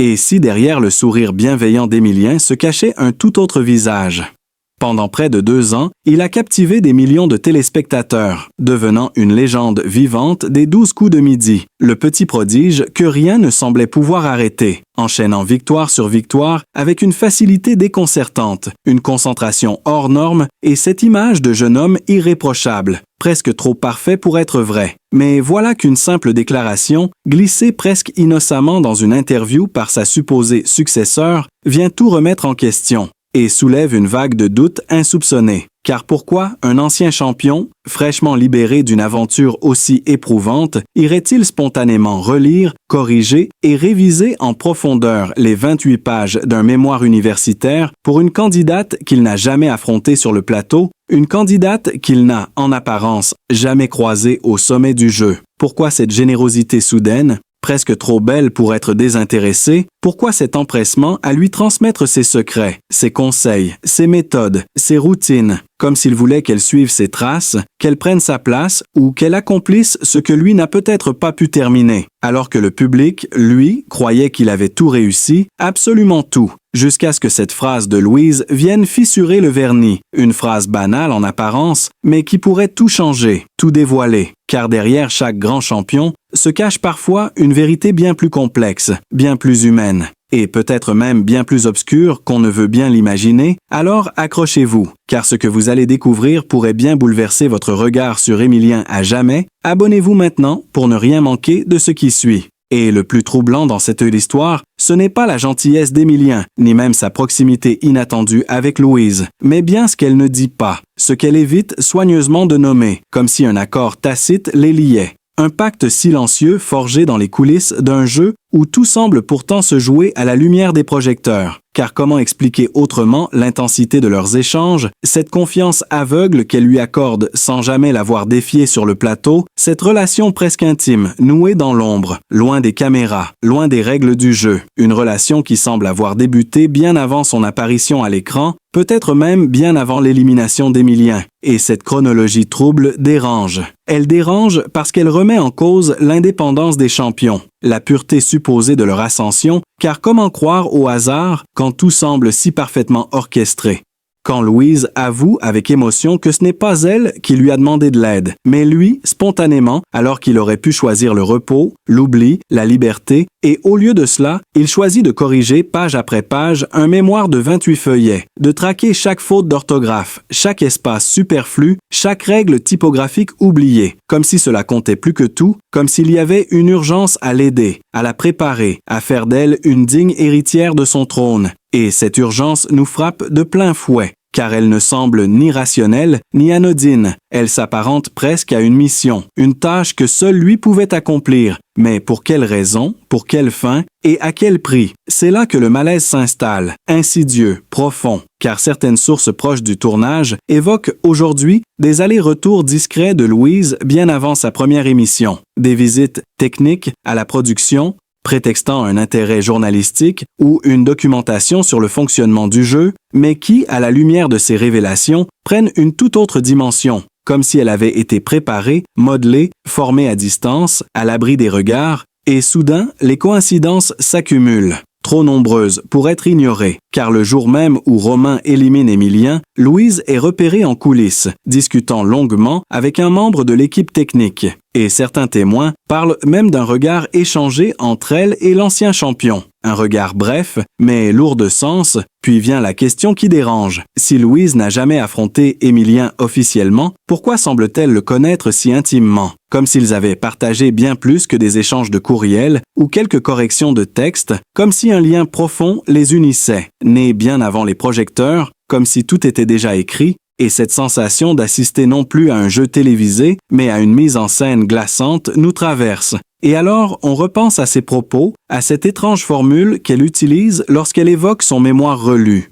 Et si derrière le sourire bienveillant d'Émilien se cachait un tout autre visage? Pendant près de 2 ans, il a captivé des millions de téléspectateurs, devenant une légende vivante des 12 coups de midi, le petit prodige que rien ne semblait pouvoir arrêter, enchaînant victoire sur victoire avec une facilité déconcertante, une concentration hors norme et cette image de jeune homme irréprochable, presque trop parfait pour être vrai. Mais voilà qu'une simple déclaration, glissée presque innocemment dans une interview par sa supposée successeur, vient tout remettre en question et soulève une vague de doutes insoupçonnés. Car pourquoi un ancien champion, fraîchement libéré d'une aventure aussi éprouvante, irait-il spontanément relire, corriger et réviser en profondeur les 28 pages d'un mémoire universitaire pour une candidate qu'il n'a jamais affrontée sur le plateau, une candidate qu'il n'a, en apparence, jamais croisée au sommet du jeu? Pourquoi cette générosité soudaine? Presque trop belle pour être désintéressée, pourquoi cet empressement à lui transmettre ses secrets, ses conseils, ses méthodes, ses routines, comme s'il voulait qu'elle suive ses traces, qu'elle prenne sa place ou qu'elle accomplisse ce que lui n'a peut-être pas pu terminer, alors que le public, lui, croyait qu'il avait tout réussi, absolument tout, jusqu'à ce que cette phrase de Louise vienne fissurer le vernis, une phrase banale en apparence, mais qui pourrait tout changer, tout dévoiler, car derrière chaque grand champion se cache parfois une vérité bien plus complexe, bien plus humaine, et peut-être même bien plus obscure qu'on ne veut bien l'imaginer, alors accrochez-vous, car ce que vous allez découvrir pourrait bien bouleverser votre regard sur Émilien à jamais. Abonnez-vous maintenant pour ne rien manquer de ce qui suit. Et le plus troublant dans cette histoire, ce n'est pas la gentillesse d'Émilien, ni même sa proximité inattendue avec Louise, mais bien ce qu'elle ne dit pas, ce qu'elle évite soigneusement de nommer, comme si un accord tacite les liait. Un pacte silencieux forgé dans les coulisses d'un jeu où tout semble pourtant se jouer à la lumière des projecteurs. Car comment expliquer autrement l'intensité de leurs échanges, cette confiance aveugle qu'elle lui accorde sans jamais l'avoir défiée sur le plateau, cette relation presque intime, nouée dans l'ombre, loin des caméras, loin des règles du jeu, une relation qui semble avoir débuté bien avant son apparition à l'écran, peut-être même bien avant l'élimination d'Émilien. Et cette chronologie trouble dérange. Elle dérange parce qu'elle remet en cause l'indépendance des champions, la pureté supposée de leur ascension, car comment croire au hasard quand tout semble si parfaitement orchestré? Quand Louise avoue avec émotion que ce n'est pas elle qui lui a demandé de l'aide, mais lui, spontanément, alors qu'il aurait pu choisir le repos, l'oubli, la liberté, et au lieu de cela, il choisit de corriger page après page un mémoire de 28 feuillets, de traquer chaque faute d'orthographe, chaque espace superflu, chaque règle typographique oubliée, comme si cela comptait plus que tout, comme s'il y avait une urgence à l'aider, à la préparer, à faire d'elle une digne héritière de son trône. Et cette urgence nous frappe de plein fouet, car elle ne semble ni rationnelle, ni anodine. Elle s'apparente presque à une mission, une tâche que seul lui pouvait accomplir. Mais pour quelle raison, pour quelle fin et à quel prix? C'est là que le malaise s'installe, insidieux, profond, car certaines sources proches du tournage évoquent aujourd'hui des allers-retours discrets de Louise bien avant sa première émission, des visites techniques à la production, prétextant un intérêt journalistique ou une documentation sur le fonctionnement du jeu, mais qui, à la lumière de ces révélations, prennent une toute autre dimension, comme si elle avait été préparée, modelée, formée à distance, à l'abri des regards, et soudain, les coïncidences s'accumulent. Trop nombreuses pour être ignorées, car le jour même où Romain élimine Émilien, Louise est repérée en coulisses, discutant longuement avec un membre de l'équipe technique. Et certains témoins parlent même d'un regard échangé entre elle et l'ancien champion. Un regard bref, mais lourd de sens, puis vient la question qui dérange. Si Louise n'a jamais affronté Émilien officiellement, pourquoi semble-t-elle le connaître si intimement? Comme s'ils avaient partagé bien plus que des échanges de courriels ou quelques corrections de texte, comme si un lien profond les unissait, né bien avant les projecteurs, comme si tout était déjà écrit, et cette sensation d'assister non plus à un jeu télévisé, mais à une mise en scène glaçante nous traverse. Et alors, on repense à ses propos, à cette étrange formule qu'elle utilise lorsqu'elle évoque son mémoire relu.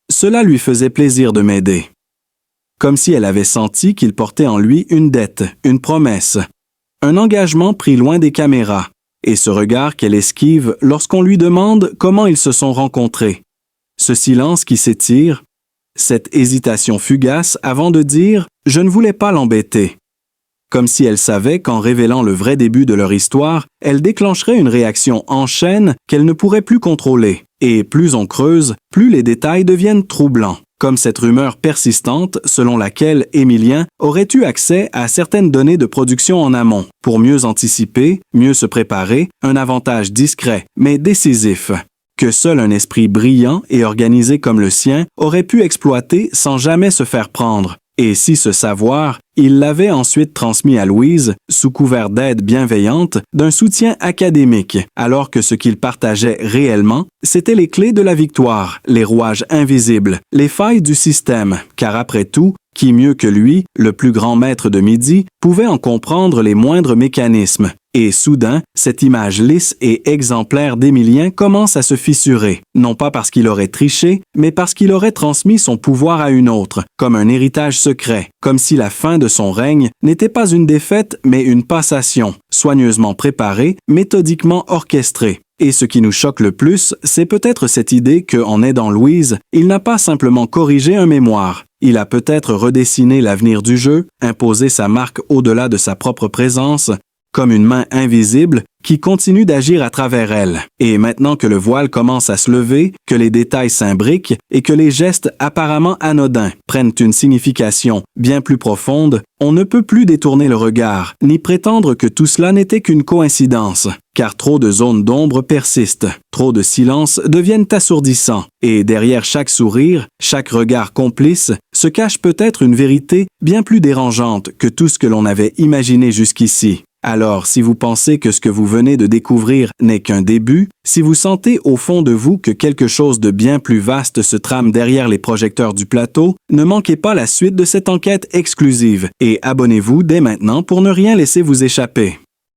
Cela lui faisait plaisir de m'aider. Comme si elle avait senti qu'il portait en lui une dette, une promesse, un engagement pris loin des caméras, et ce regard qu'elle esquive lorsqu'on lui demande comment ils se sont rencontrés. Ce silence qui s'étire, cette hésitation fugace avant de dire « je ne voulais pas l'embêter ». comme si elle savait qu'en révélant le vrai début de leur histoire, elle déclencherait une réaction en chaîne qu'elle ne pourrait plus contrôler. Et plus on creuse, plus les détails deviennent troublants, comme cette rumeur persistante selon laquelle Émilien aurait eu accès à certaines données de production en amont, pour mieux anticiper, mieux se préparer, un avantage discret mais décisif, que seul un esprit brillant et organisé comme le sien aurait pu exploiter sans jamais se faire prendre. Et si ce savoir, il l'avait ensuite transmis à Louise, sous couvert d'aide bienveillante, d'un soutien académique, alors que ce qu'il partageait réellement, c'était les clés de la victoire, les rouages invisibles, les failles du système, car après tout, qui mieux que lui, le plus grand maître de Midi, pouvait en comprendre les moindres mécanismes. Et soudain, cette image lisse et exemplaire d'Émilien commence à se fissurer, non pas parce qu'il aurait triché, mais parce qu'il aurait transmis son pouvoir à une autre, comme un héritage secret, comme si la fin de son règne n'était pas une défaite, mais une passation, soigneusement préparée, méthodiquement orchestrée. Et ce qui nous choque le plus, c'est peut-être cette idée qu'en aidant Louise, il n'a pas simplement corrigé un mémoire. Il a peut-être redessiné l'avenir du jeu, imposé sa marque au-delà de sa propre présence, comme une main invisible qui continue d'agir à travers elle. Et maintenant que le voile commence à se lever, que les détails s'imbriquent et que les gestes apparemment anodins prennent une signification bien plus profonde, on ne peut plus détourner le regard, ni prétendre que tout cela n'était qu'une coïncidence, car trop de zones d'ombre persistent, trop de silences deviennent assourdissants, et derrière chaque sourire, chaque regard complice, se cache peut-être une vérité bien plus dérangeante que tout ce que l'on avait imaginé jusqu'ici. Alors, si vous pensez que ce que vous venez de découvrir n'est qu'un début, si vous sentez au fond de vous que quelque chose de bien plus vaste se trame derrière les projecteurs du plateau, ne manquez pas la suite de cette enquête exclusive et abonnez-vous dès maintenant pour ne rien laisser vous échapper.